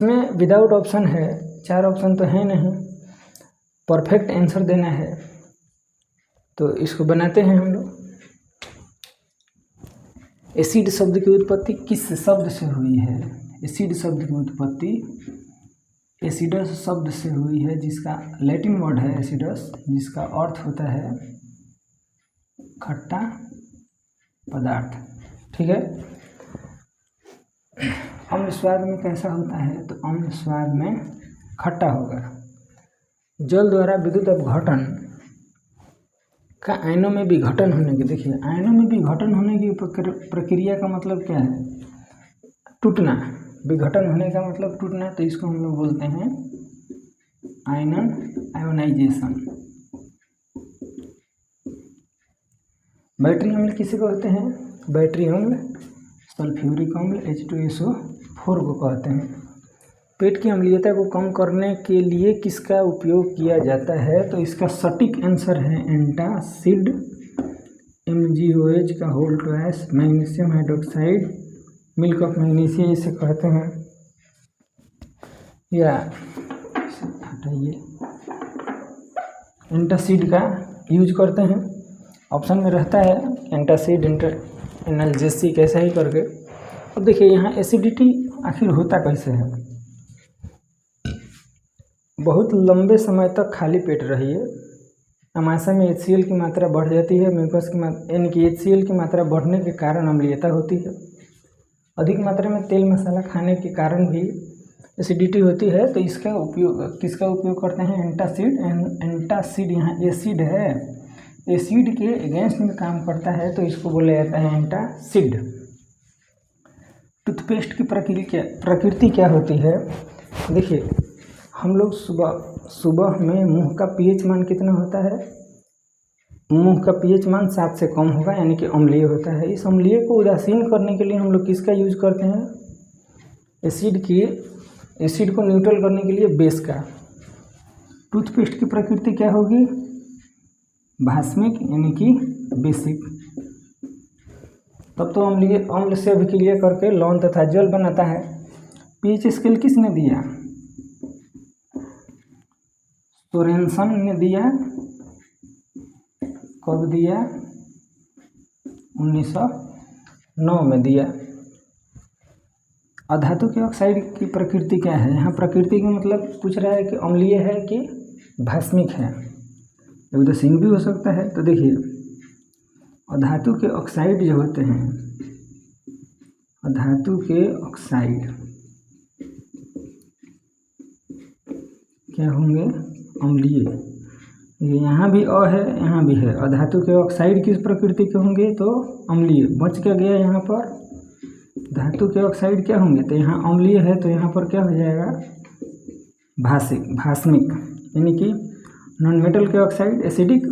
इसमें without option है, 4 option तो है नहीं, परफेक्ट आंसर देना है। तो इसको बनाते हैं हम लोग। एसिड शब्द की उत्पत्ति किस शब्द से हुई है? एसिड शब्द की उत्पत्ति एसिडस शब्द से हुई है, जिसका लैटिन वर्ड है एसिडस, जिसका अर्थ होता है खट्टा पदार्थ। ठीक है। अम्ल स्वाद में कैसा होता है? तो अम्ल स्वाद में खट्टा होगा। जल द्वारा विद्युत अपघटन का आयनों में विघटन होने की, देखिए आयनों में विघटन होने की प्रक्रिया का मतलब क्या है? टूटना। विघटन होने का मतलब टूटना, तो इसको हम लोग बोलते हैं आयोनाइजेशन। बैटरी अम्ल किसे कहते हैं? बैटरी अम्ल सल्फ्यूरिक अम्ल H2SO4 को कहते हैं। पेट की अम्लीयता को कम करने के लिए किसका उपयोग किया जाता है? तो इसका सटीक आंसर है एंटासिड, MgOH का whole twice, magnesium hydroxide, milk of magnesia इसे कहते हैं। या हटाइए, एंटासिड का यूज करते हैं। ऑप्शन में रहता है एंटासिड, एनाल्जेसिक, ऐसा ही करके। अब देखिए यहाँ एसिडिटी आखिर होता कैसे है? बहुत लंबे समय तक खाली पेट रहिए, अमाशय में HCl की मात्रा बढ़ जाती है, म्यूकस की मात्रा यानी कि HCl की मात्रा बढ़ने के कारण अम्लीयता होती है। अधिक मात्रा में तेल मसाला खाने के कारण भी एसिडिटी होती है। तो इसका उपयोग किसका उपयोग करते हैं? एंटासिड। एंटासिड यहाँ एसिड है, एसिड के अगेंस्ट में काम करता है, तो इसको बोला जाता है एंटासिड। टूथपेस्ट की प्रकृति क्या होती है? देखिए हम लोग सुबह में मुंह का pH मान कितना होता है? मुंह का pH मान 7 से कम होगा, यानी कि अम्लीय होता है। इस अम्लीय को उदासीन करने के लिए हम लोग किसका यूज करते हैं? एसिड को न्यूट्रल करने के लिए बेस का। टूथपेस्ट की प्रकृति क्या होगी? भास्मिक, यानी कि बेसिक। तब तो अम्ल से अभिक्रिया करके लवण तथा जल बनाता है। pH स्केल किसने दिया? सोरेनसन ने दिया। कब दिया? 1909 में दिया। अधातु के ऑक्साइड की प्रकृति क्या है? यहाँ प्रकृति का मतलब पूछ रहा है कि अम्लीय है कि भास्मिक है, उदासीन भी हो सकता है। तो देखिए अधातु के ऑक्साइड जो होते हैं, अधातु के ऑक्साइड क्या होंगे? अम्लीय। यहाँ भी अ है, यहाँ भी है। अधातु के ऑक्साइड किस प्रकृति के होंगे? तो अम्लीय। बच क्या गया यहाँ पर? धातु के ऑक्साइड क्या होंगे? तो यहाँ अम्लीय है, तो यहाँ पर क्या हो जाएगा? भास्मिक, यानी कि नॉन मेटल के ऑक्साइड एसिडिक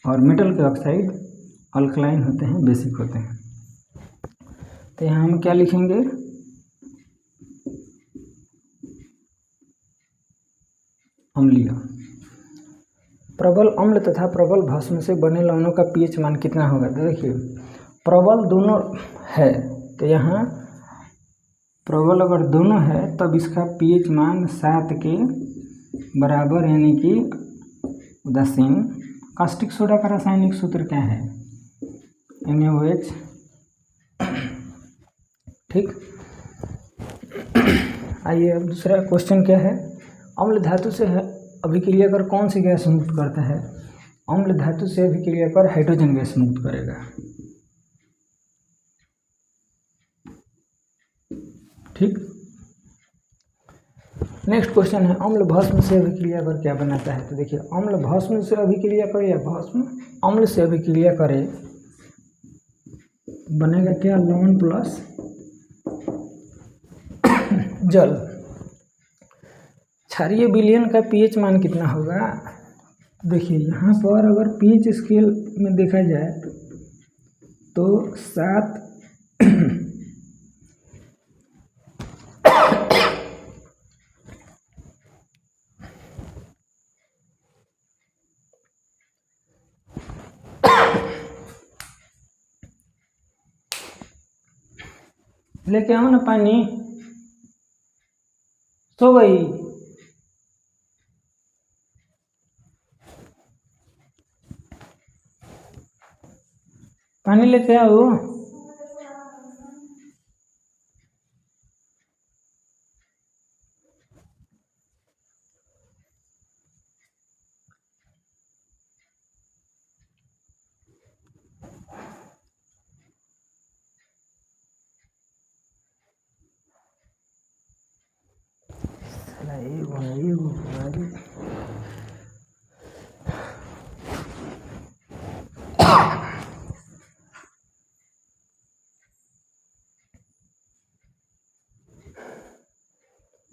और मेटल के ऑक्साइड अल्कलाइन होते हैं, बेसिक होते हैं। तो यहाँ हम क्या लिखेंगे? अम्लीय। प्रबल अम्ल तथा प्रबल भस्म से बने लवणों का pH मान कितना होगा? तो देखिए प्रबल दोनों है, तो यहाँ प्रबल अगर दोनों है तब इसका pH मान 7 के बराबर, यानी कि उदासीन। कास्टिक सोडा का रासायनिक सूत्र क्या है? NaOH। ठीक। आइए अब दूसरा क्वेश्चन क्या है? अम्ल धातु से अभिक्रिया कर कौन सी गैस मुक्त करता है? अम्ल धातु से अभिक्रिया कर हाइड्रोजन गैस मुक्त करेगा। ठीक। नेक्स्ट क्वेश्चन है अम्ल भस्म से अभिक्रिया कर क्या बनाता है? तो देखिए अम्ल भस्म से अभिक्रिया करे या भस्म अम्ल से अभिक्रिया करे, बनेगा क्या? लवण प्लस जल। क्षारीय विलयन का pH मान कितना होगा? देखिए यहाँ पर अगर pH स्केल में देखा जाए तो 7 लेके आओ ना पानी। सो गई। पानी लेके आओ।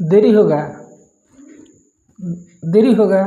देरी होगा, देरी होगा।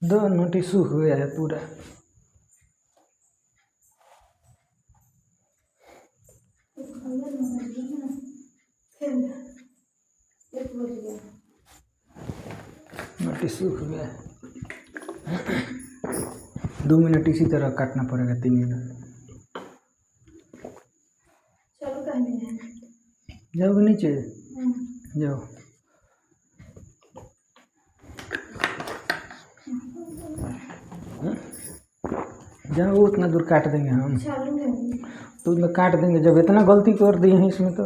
दो नोटिस हो गया है पूरा। नोटिस हो गया है। 2 मिनट इसी तरह काटना पड़ेगा, 3 मिनट। जाओगे नीचे? जाओ। जाओ, उतना दूर काट देंगे हम, तो उसमें काट देंगे। जब इतना गलती कर दिए हैं इसमें तो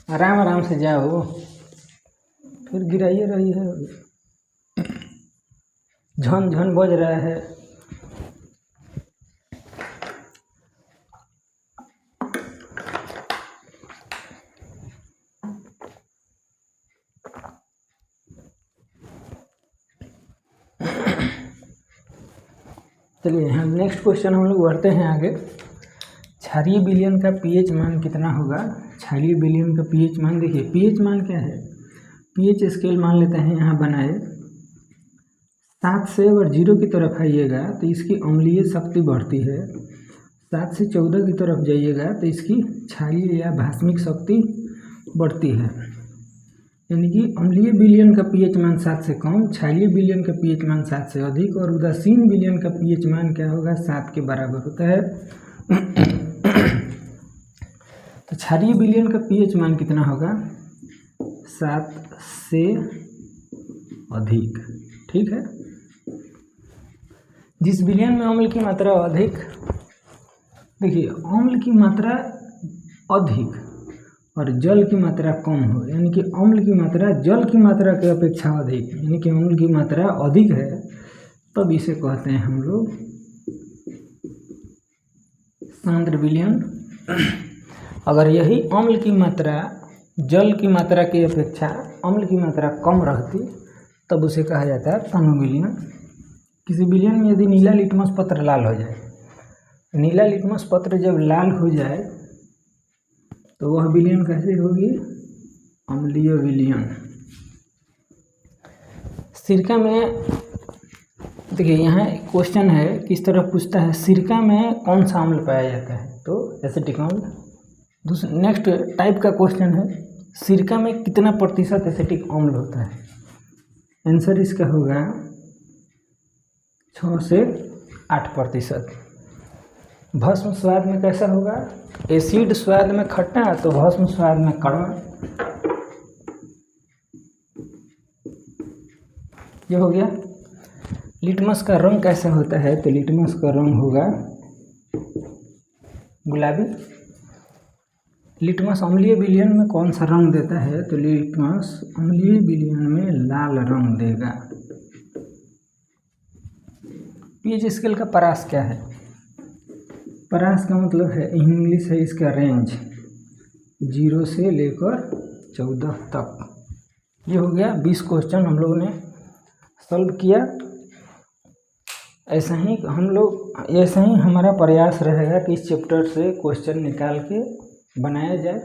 आराम आराम से जाओ, फिर गिराइए रही है। झन झन बज रहा है। चलिए हम नेक्स्ट क्वेश्चन हम लोग बढ़ते हैं आगे। क्षारीय विलयन का पीएच मान कितना होगा? क्षारीय विलयन का पीएच मान, देखिए पीएच मान क्या है। पीएच स्केल मान लेते हैं, यहाँ बनाए 7 से अगर 0 की तरफ आइएगा तो इसकी अम्लीय शक्ति बढ़ती है। 7 से 14 की तरफ जाइएगा तो इसकी क्षारीय या भास्मिक शक्ति बढ़ती है। यानी कि अम्लीय विलयन का पीएच मान 7 से कम, क्षारीय विलयन का पीएच मान 7 से अधिक, और उदासीन विलयन का पीएच मान क्या होगा? 7 के बराबर होता है। तो क्षारीय विलयन का पीएच मान कितना होगा? 7 से अधिक। ठीक है। जिस विलयन में अम्ल की मात्रा अधिक, देखिए अम्ल की मात्रा अधिक और जल की मात्रा कम हो, यानी कि अम्ल की मात्रा जल की मात्रा के अपेक्षा अधिक, यानी कि अम्ल की मात्रा अधिक है, तब इसे कहते हैं हम लोग सांद्र विलयन। अगर यही अम्ल की मात्रा जल की मात्रा की अपेक्षा अम्ल की मात्रा कम रहती तब उसे कहा जाता है तनु विलयन। किसी विलयन में यदि नीला लिटमस पत्र लाल हो जाए, नीला लिटमस पत्र जब लाल हो जाए तो वह विलयन कैसे होगी? अम्लीय विलयन। सिरका में देखिए यहाँ क्वेश्चन है, किस तरह पूछता है, सिरका में कौन सा अम्ल पाया जाता है, तो एसिटिक अम्ल। दूसरा नेक्स्ट टाइप का क्वेश्चन है, सिरका में कितना प्रतिशत एसिटिक अम्ल होता है। आंसर इसका होगा 6 से 8%। भस्म स्वाद में कैसा होगा, एसिड स्वाद में खट्टा तो भस्म स्वाद में कड़वा। ये हो गया। लिटमस का रंग कैसा होता है, तो लिटमस का रंग होगा गुलाबी। लिटमस अम्लीय विलयन में कौन सा रंग देता है, तो लिटमस अम्लीय विलयन में लाल रंग देगा। पीएच स्केल का परास क्या है, परास का मतलब है, इंग्लिश है इसका रेंज 0 से लेकर 14 तक। ये हो गया 20 क्वेश्चन हम लोगों ने सॉल्व किया। ऐसा ही हमारा प्रयास रहेगा कि इस चैप्टर से क्वेश्चन निकाल के बनाया जाए।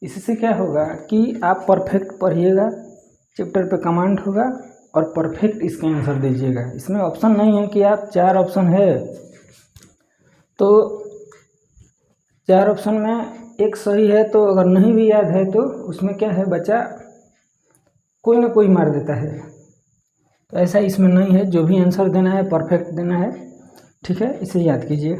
इससे क्या होगा कि आप परफेक्ट पढ़िएगा, चैप्टर पे कमांड होगा और परफेक्ट इसका आंसर दीजिएगा। इसमें ऑप्शन नहीं है कि आप 4 ऑप्शन है तो 4 ऑप्शन में एक सही है, तो अगर नहीं भी याद है तो उसमें क्या है, बच्चा कोई ना कोई मार देता है। तो ऐसा इसमें नहीं है, जो भी आंसर देना है परफेक्ट देना है। ठीक है, इसे याद कीजिए।